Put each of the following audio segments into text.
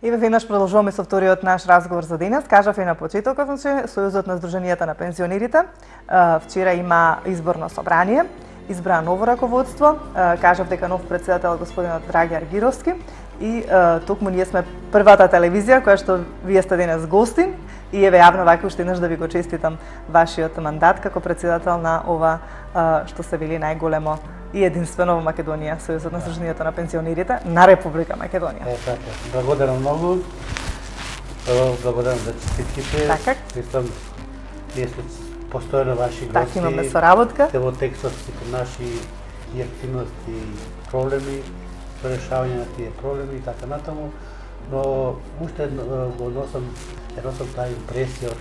И веднаш продолжуваме со вториот наш разговор за денес. Кажав и на почетокот, значи Сојузот на Сдруженијата на пензионерите вчера има изборно собрание, избра ново раководство, кажав дека нов председател господинот Драги Аргировски и токму ние сме првата телевизија која што вие сте денес гости и еве јавно вака уште еднаш да ви го честитам вашиот мандат како председател на ова што се вели најголемо и единствено во Македонија, Сојузот на Сдруженијата на пензионерите на Република Македонија. Така. Благодарам многу. Благодарам за честитките. Така. Мислам, ние сме постојано ваши гости. Така, имаме соработка. Те во текстот сите наши и активности и проблеми, со решавање на тие проблеми и така натаму. Но уште го носам таа импресија од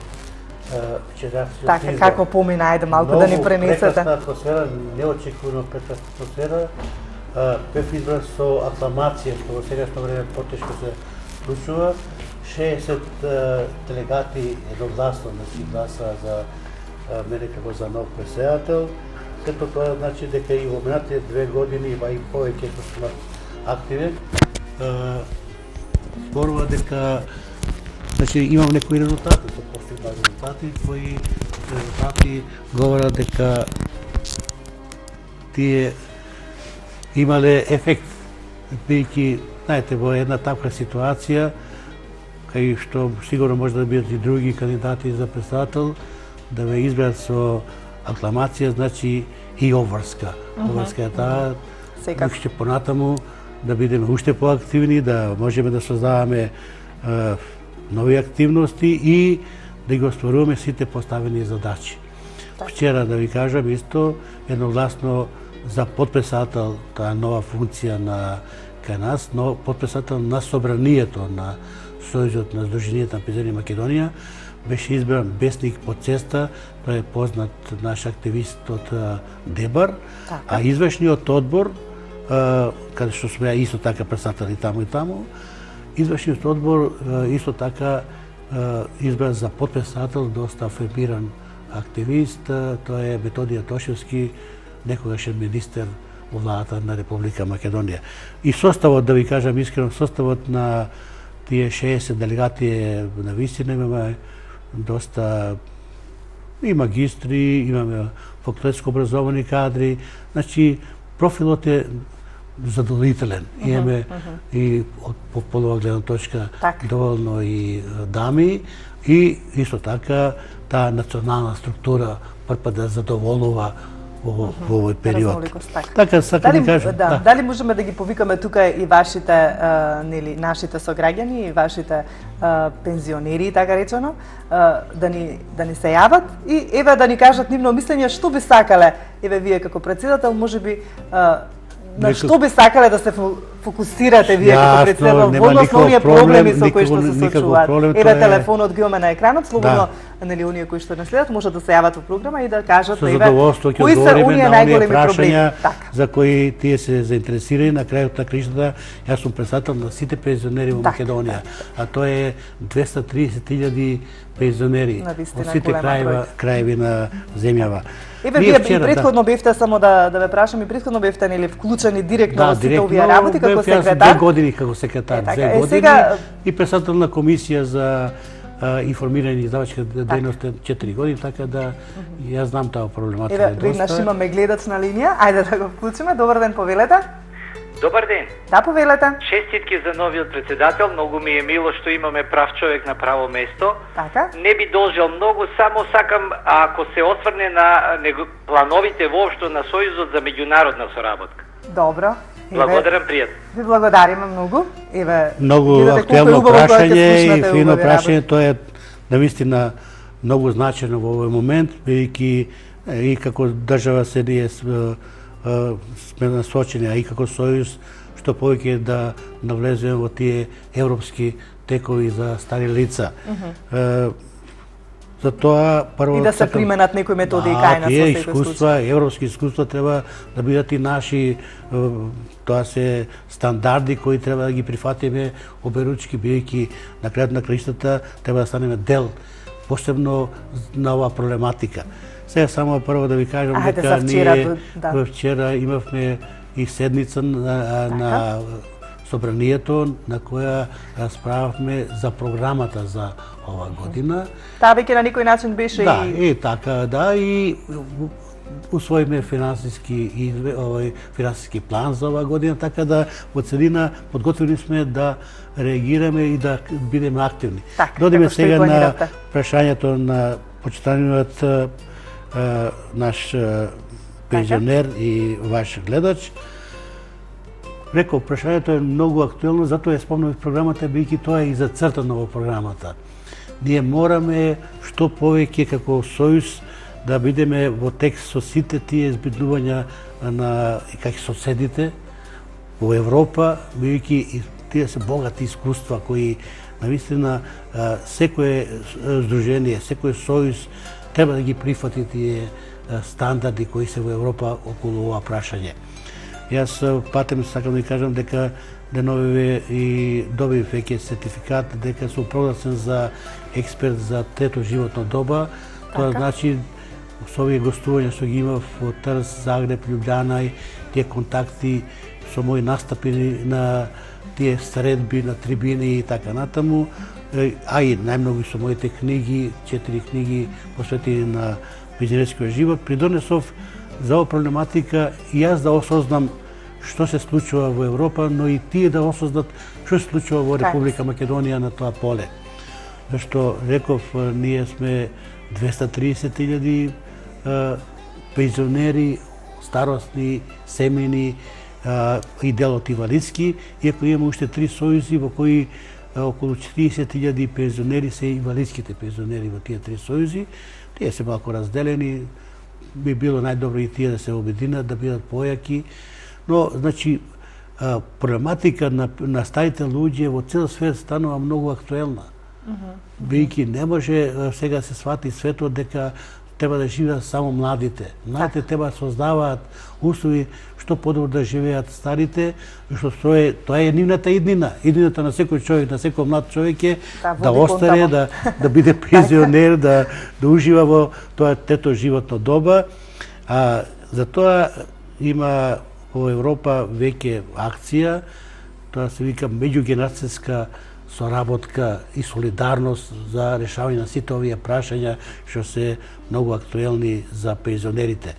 вчерашниот Така, избор. како помина, ајде малку да ни пренесете. Прекрасна атмосфера, неочекувано прекрасна атмосфера. Бев избран со акламација, што во сегашно време потешко се случува. 60 делегати едногласно гласаа за мене како за нов председател. Сето тоа значи дека и во минатите 2 години, ба и повеќе што сум активен, зборува дека значи имам некои резултати, се постигна резултати кои резултати говорат дека тие имале ефект, бидејќи знаете во една таква ситуација кај што сигурно може да бидат и други кандидати за председател, да ве изберат со акламација, значи и обврска. Обврска е таа, уште понатаму да бидеме уште поактивни, да можеме да создаваме нови активности и да ги остваруваме сите поставени задачи. Вчера, да ви кажам исто, едногласно за подпредседател таа нова функција на кај нас, но подпредседател на собранието на Сојузот на Сдруженијата на пензионери Македонија, беше избран Бесник Поцеста, тој е познат наш активист од Дебар, а извршниот одбор, каде што сме исто така председатели таму и таму, извршниот одбор исто така избран за подпредседател доста афирмиран активист, тој е Методија Тошевски, некогашен министер во владата на Република Македонија. И составот, да ви кажам искрено, составот на тие 60 делегати е навистина, имаме доста и магистри, имаме факултетско образовани кадри, значи профилот е задоволителен. Имаме и од полова гледна точка доволно и дами и исто така таа национална структура прв да задоволува во овој период. Така сакам да кажам. Дали можеме да ги повикаме тука и вашите нели нашите сограѓани и вашите пензионери така речено да ни се јават и еве да ни кажат нивно мислење што би сакале еве вие како председател можеби на што би сакале да се фокусирате вие како председател во однос на оние проблеми со кои што се соочуваат. Еве телефонот ги имаме на екранот, слободно нели оние кои што не следат може да се јават во програма и да кажат еве кои се оние најголеми проблеми за кои тие се заинтересирани. На крајот на краиштата јас сум председател на сите пензионери во Македонија, а тоа е 230.000 пензионери во сите краеви на земјава. Еве вие и претходно бевте, само да ве прашам, и претходно бевте нели вклучени директно во сите овие работи како секретар? 2 години како секретар, 2 години и председател на комисија за информирање и издавачка дејност 4 години, така да јас знам таа проблематика. Еве, веднаш имаме гледач на линија, ајде да го вклучиме. Добар ден, повелете. Добар ден. Да, повелете. Честитки за новиот председател, многу ми е мило што имаме прав човек на право место. Така. Не би должел многу, само сакам ако се осврне на плановите воопшто на Сојузот за меѓународна соработка. Добро. Благодарам, пријатно. Ви благодариме многу. Еве, многу актуелно прашање и фино прашање, тоа е навистина многу значено во овој момент, бидејќи и како држава се ние сме насочени, а и како Сојуз, што повеќе да навлеземе во тие европски текови за стари лица. Затоа прво и да се применат некои методи и кај нас во секој искуства, европски искуства треба да бидат и наши, тоа се стандарди кои треба да ги прифатиме оберучки, бидејќи на крајот на краиштата треба да станеме дел посебно на оваа проблематика. Сега само прво да ви кажам дека ние вчера имавме и седница на собранието на која расправавме за програмата за ова година. Таа веќе на некој начин беше и така, и усвоиме финансиски план за оваа година, така да во целина подготвени сме да реагираме и да бидеме активни. Додиме сега на прашањето на почитаниот наш пензионер и ваш гледач. Реков, прашањето е многу актуелно, затоа ја спомнав програмата, бидејќи тоа е и зацртано во програмата. Ние мораме што повеќе како сојуз да бидеме во текст со сите тие збиднувања на како соседите во Европа, бидејќи и тие се богати искуства кои навистина секое здружение, секој сојуз треба да ги прифати тие стандарди кои се во Европа околу ова прашање. Јас патем сакам да ви кажам дека деновиве и добив веќе сертификат дека сум прогласен за експерт за трето животно доба. Тоа значи со овие гостувања што ги имав во Трст, Загреб, Љубљана и тие контакти со мои настапи на тие средби, на трибини и така натаму, а и најмногу со моите книги, 4 книги посветени на пензионерскиот живот, придонесов за оваа проблематика и јас да осознам што се случува во Европа, но и тие да осознат што се случува во Република Македонија на тоа поле. Зашто реков, ние сме 230.000 пензионери, старосни, семени и дел од инвалидски, иако имаме уште 3 сојузи во кои околу 40.000 пензионери се инвалидските пензионери во тие 3 сојузи. Тие се малку разделени, би било најдобро и тие да се обединат, да бидат појаки, но значи проблематика на старите луѓе во цел свет станува многу актуелна. Бидејќи не може сега се свати светот дека треба да живеат само младите. Младите треба да создаваат услови што подобро да живеат старите, што тоа е нивната иднина. Иднината на секој човек, на секој млад човек е да остаре, да биде пензионер, да ужива во тоа трето животно доба. Затоа има во Европа веќе акција, тоа се вика меѓугенерацијска соработка и солидарност за решавање на сите овие прашања што се многу актуелни за пензионерите.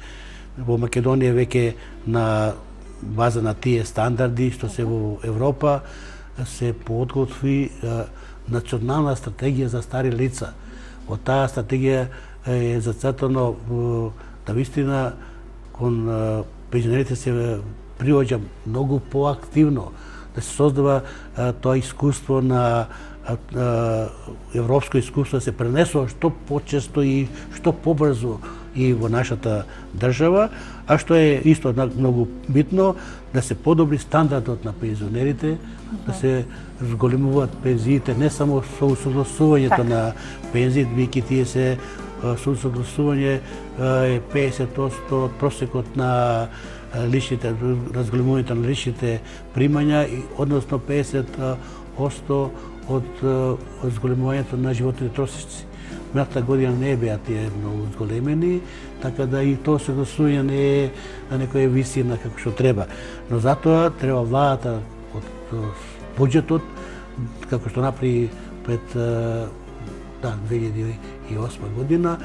Во Македонија веќе на база на тие стандарди што се во Европа се подготви национална стратегија за стари лица. Во таа стратегија е зацртано да вистина кон пензионерите се приоѓа многу поактивно, да се создава тоа искуство на европско искуство, да се пренесува што почесто и што побрзо и во нашата држава, а што е исто многу битно, да се подобри стандардот на пензионерите, да се зголемуваат пензиите не само со усогласувањето на пензиите, бидејќи тие се со усогласување е 50% од просекот на личните, разголемувањето на личните примања, односно 50% од зголемувањето на животните трошици. Минатата година не беа тие многу зголемени, така да и тоа согласување не е на некоја висина како што треба. Но затоа треба владата од буџетот, како што направи пред 2008 година,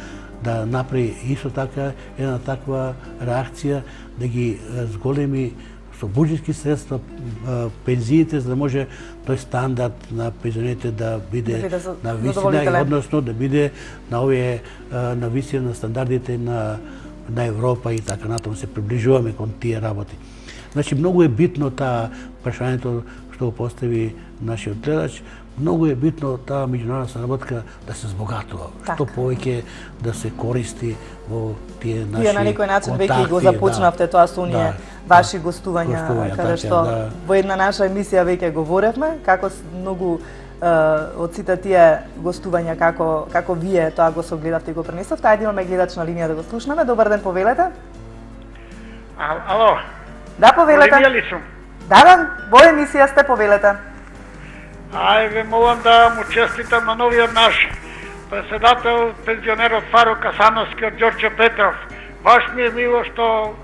да направи исто така една таква реакција, да ги зголеми со буџетски средства пензиите, за да може тој стандард на пензионерите да биде на висина, односно да биде на овие на висина на стандардите на Европа и така натаму, се приближуваме кон тие работи. Значи многу е битно таа прашањето што го постави нашиот гледач, многу е битно таа меѓународна соработка да се збогатува, што повеќе да се користи во тие наши контакти. Вие на некој начин веќе го започнавте тоа со оние ваши гостувања, каде што во една наша емисија веќе говоревме, како многу од сите тие гостувања, како вие тоа го согледавте и го пренесовте. Ајде имаме гледач на линија да го слушнеме. Добар ден, повелете. Ало. Да, повелете. Да, во емисија сте, повелете. Ве молам да му честитам на новиот наш председател, пензионерот Фарук Асановски од Ѓорче Петров. Баш ми е мило што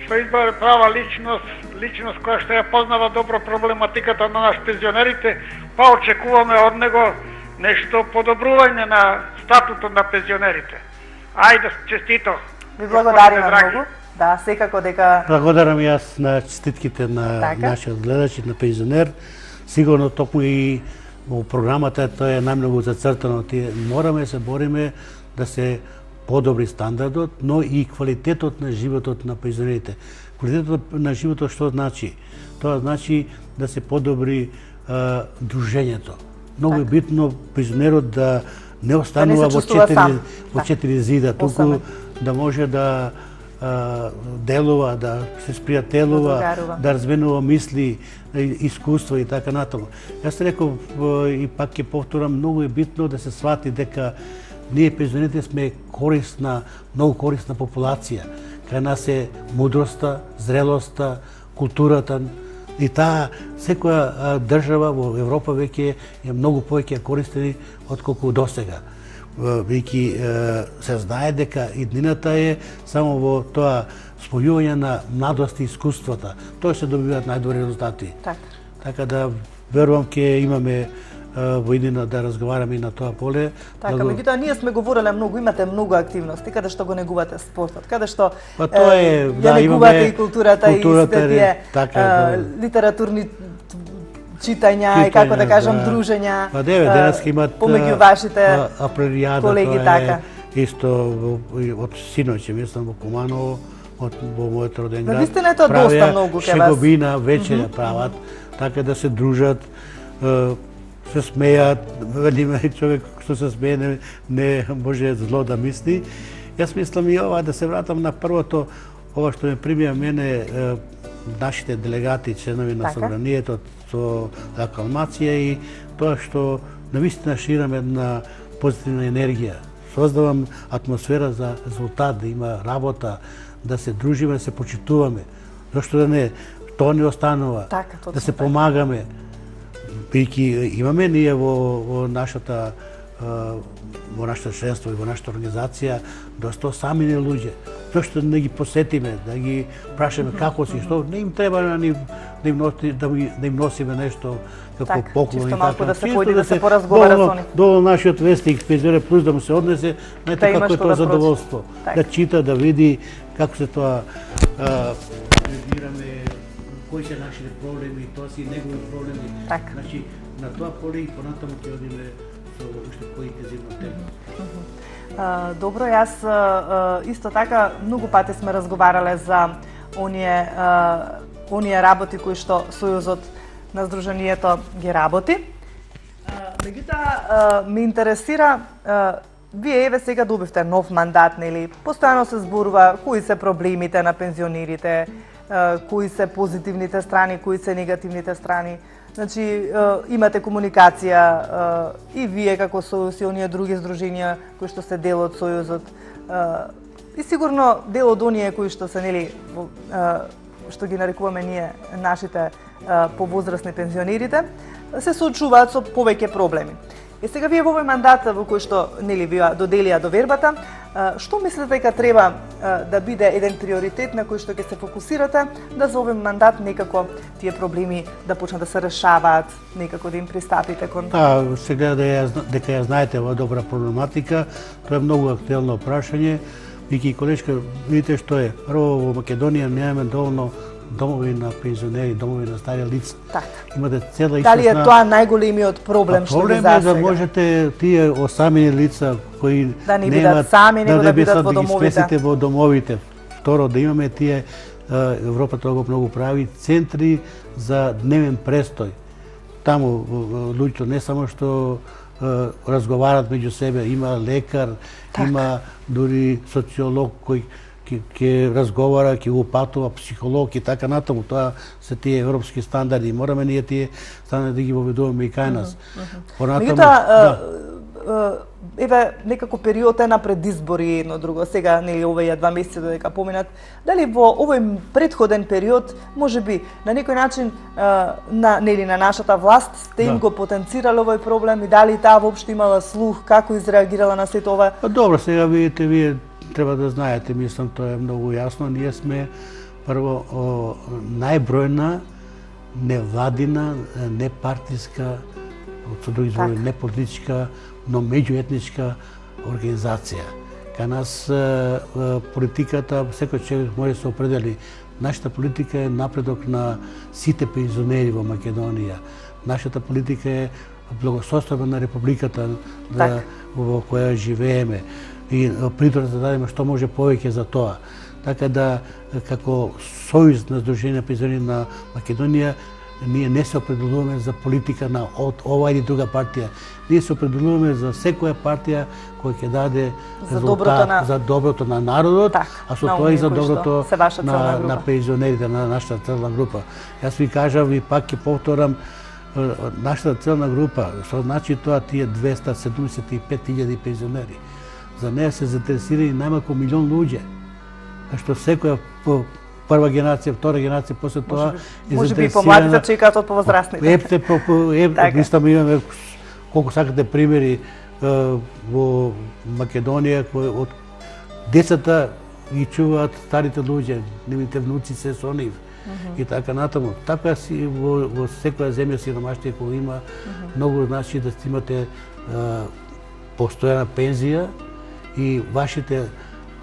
што избра права личност која што ја познава добро проблематиката на нас пензионерите, па очекуваме од него нешто подобрување на статутот на пензионерите. Ајде, честито. Ви благодариме многу. Да, секако дека... Благодарам јас на честитките на нашиот гледач и на пензионер. Сигурно токму и во програмата тоа е најмногу зацртано. Мораме да се бориме да се подобри стандардот, но и квалитетот на животот на пензионерите. Квалитетот на животот што значи? Тоа значи да се подобри дружењето. Многу е битно пензионерот да не останува во четири зида, туку да може да делува, да се спријателува, да разменува мисли, искуства и така натаму. Јас реков и пак ќе повторам, многу е битно да се свати дека ние пензионерите сме многу корисна популација. Кај нас е мудроста, зрелоста, културата и таа секоја држава во Европа веќе е многу повеќе користени отколку досега. Веќе се знае дека иднината е само во тоа спојување на младост и искуствата. Тоа се добиваат најдобри резултати. Така да верувам ќе имаме во иднина да разговараме и на тоа поле. Така, меѓутоа ние сме говореле многу, имате многу активности, каде што го негувате спортот, каде што ја негувате и културата и сите тие литературни читања и како да кажам дружења. Па денеска имат помеѓу вашите колеги така. Исто од синоќ, мислам во Куманово, во мојот роден град. Навистина е тоа доста многу кај вас. Шеговина вечерја прават, така да се дружат, се смејат, велиме човек што се смее не може зло да мисли. Јас мислам и ова да се вратам на првото, ова што ме примија мене нашите делегати, членови на собранието со акламација и тоа што навистина ширам една позитивна енергија. Создавам атмосфера за резултат, да има работа, да се дружиме, да се почитуваме. Зошто да не, тоа не останува, да се помагаме. Бидејќи имаме ние во нашата членство и во нашата организација доста осамени луѓе. Зошто не ги посетиме, да ги прашаме како си, што не им треба да им носиме нешто како поклон и така. Чисто малку да се појде да се поразговара со нив. Долу нашиот вестник Пензионер плюс да му се однесе, знаете како е тоа задоволство. Да чита, да види како се тоа реагираме, кои се нашите проблеми, тоа си негови проблеми. Значи, на тоа поле и понатаму ќе одиме со уште поинтензивна тема. Добро, јас исто така многу пати сме разговарале за оние работи кои што Сојузот на Сдруженијето ги работи. Меѓутоа, ме интересира, вие еве сега добивте нов мандат, нели? Постојано се зборува кои се проблемите на пензионерите, кои се позитивните страни, кои се негативните страни. Значи, имате комуникација и вие како Сојуз и оние други здруженија кои што се дел од Сојузот. И сигурно дел од оние кои што се, нели, што ги нарекуваме ние нашите повозрастни пензионерите, се соочуваат со повеќе проблеми. И сега вие во овој мандат во кој што, нели, ви доделија довербата, што мислите дека треба да биде еден приоритет на кој што ќе се фокусирате да за овој мандат некако тие проблеми да почнат да се решаваат, некако да им пристапите кон... Да, се гледа дека ја знаете ова добра проблематика, тоа е многу актуелно прашање. Вики колешка, видите што е, прво во Македонија немаме доволно домови на пензионери, домови на стари лица. Така. Имате цела Дали е тоа најголемиот проблем што ви засега? Проблем е да можете тие осамени лица кои да не бидат сами, него да бидат во домовите. Во домовите. Второ, да имаме тие, Европа тоа го многу прави, центри за дневен престој. Таму луѓето не само што разговарат меѓу себе, има лекар, има дури социолог кој ќе разговара, ќе го патува, психолог и така натаму. Тоа се тие европски стандарди. Мораме ние тие стандарди да ги воведуваме и кај нас. Меѓутоа, еве некако период е на предизбори едно друго. Сега нели овие 2 месеци додека поминат, дали во овој претходен период можеби на некој начин на нашата власт сте им го потенцирале овој проблем и дали таа воопшто имала слух, како изреагирала на сето ова? Добро, сега видите, вие треба да знаете, мислам тоа е многу јасно, ние сме прво најбројна невладина, непартиска, со други зборови, не политичка, но меѓуетничка организација. Кај нас политиката, секој човек може да се определи. Нашата политика е напредок на сите пензионери во Македонија. Нашата политика е благосостојба на републиката во која живееме. И притор да дадеме што може повеќе за тоа. Така да, како Сојуз на Сдружение пензионери на Македонија, ние не се определуваме за политика на ова или друга партија. Ние се определуваме за секоја партија која ќе даде резултат за доброто на народот, а со тоа и за доброто на пензионерите, на нашата целна група. Јас ви кажав и пак ќе повторам, нашата целна група, што значи тоа тие 275.000 пензионери. За неја се заинтересирани најмалку 1 милион луѓе. Што секоја прва генерација, втора генерација, после тоа може би помладите чекаат од повозрастните. Мислам, имаме колку сакате примери во Македонија, кои од децата ги чуваат старите луѓе, нивните внуци се со нив и така натаму. Така си во секоја земја сиромаштија која има, многу значи да имате постојана пензија и вашите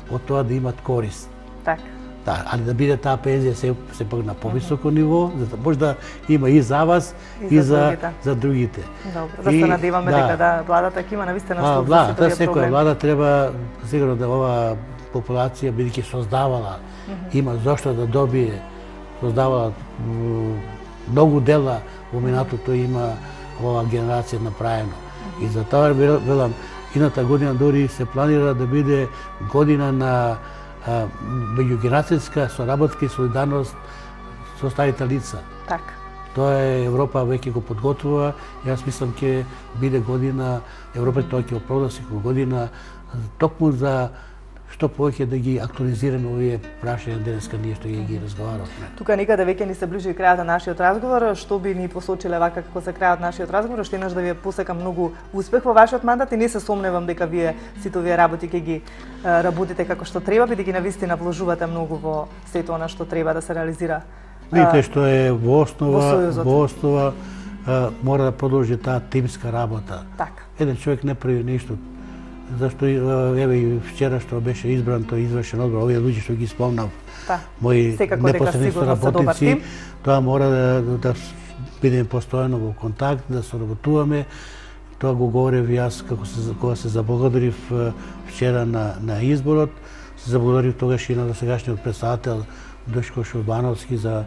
од тоа да имат корист. Така. Да, али да биде таа пензија се пак на повисоко ниво, за да може да има и за вас и за другите. Добро, да се надеваме дека владата ќе има навистина слух за сите овие проблеми. Секоја влада треба сигурно да оваа популација бидејќи создавала, има зошто да добие, создавала многу дела во минатото има оваа генерација направено. И за тоа велам, ината година дури се планира да биде година на меѓугенерацијска соработка и солидарност со старите лица. Така. Тоа е Европа веќе го подготвува. Јас мислам ќе биде година, Европа тоа ќе оправда секоја година, токму за што повеќе да ги актуализираме овие прашања денеска ние што ги разговаравме. Тука некаде веќе ни се ближи крајот на нашиот разговор, што би ни посочиле вака како за крајот на нашиот разговор, што еднаш да ви посекам многу успех во вашиот мандат и не се сомневам дека вие сите овие работи ќе ги работите како што треба, бидејќи навистина вложувате многу во сето она што треба да се реализира. Видите што е во основа мора да продолжи таа тимска работа. Така. Еден човек не прави ништо. Зашто еве и вчера што беше избран тој извршен одбор, овие луѓе што ги спомнав, мои непосредни соработници, тоа мора да бидеме постојано во контакт, да соработуваме. Тоа го говорев јас кога се заблагодарив вчера на изборот, се заблагодарив тогаш и на досегашниот претседател Душко Шурбановски за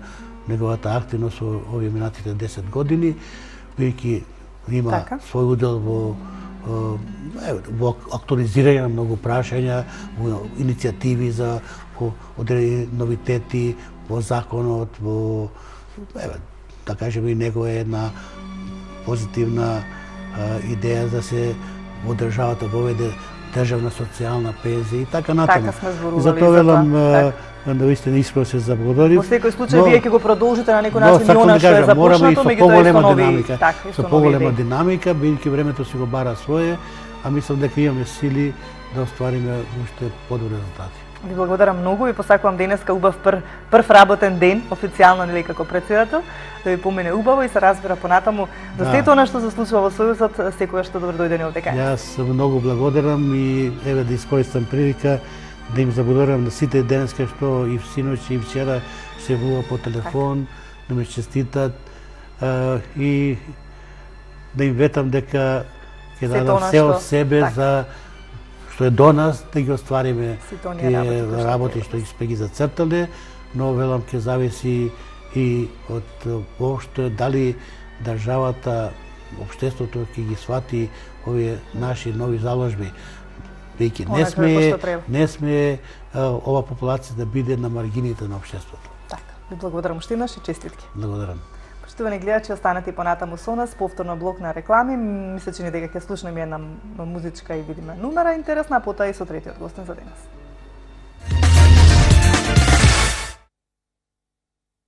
неговата активност во овие минатите 10 години, бидејќи има свој удел во актуализирање на многу прашања, во иницијативи за одредени новитети во законот, во да кажеме и него е една позитивна идеја да се во државата воведе државна социјална пензија и така натаму. Така сме зборували. Затоа велам навистина искрено се заблагодарив. Во секој случај вие ќе го продолжите на некој начин и она што е започнато, меѓутоа и со нови, со поголема динамика, бидејќи времето се го бара свое, а мислам дека имаме сили да оствариме уште подобри резултати. Ви благодарам многу и посакувам денеска убав прв работен ден, официјално нели како претседател, да ви помине убаво и се разбира понатаму до сето она што се случува во Сојузот, секогаш што добро дојде овде кај. Јас многу благодарам и еве да искористам прилика да им заблагодарам на сите денеска што и синоќ и вчера се јавува по телефон, да ме честитат и да им ветам дека ќе дадам се од себе за што е до нас да ги оствариме тие работи што сме ги зацртале, но велам ќе зависи и од воопшто дали државата, општеството ќе ги свати овие наши нови заложби. Веќе не сме ова популација да биде на маргините на општеството. Така. Ви благодарам уште еднаш и честитки. Благодарам. Поштовани гледачи, останете понатаму со нас, повторно блок на реклами. Мисля, че дека ќе слушнеме една музичка и видиме номера интересна, а потоа и со третиот гостин за денес.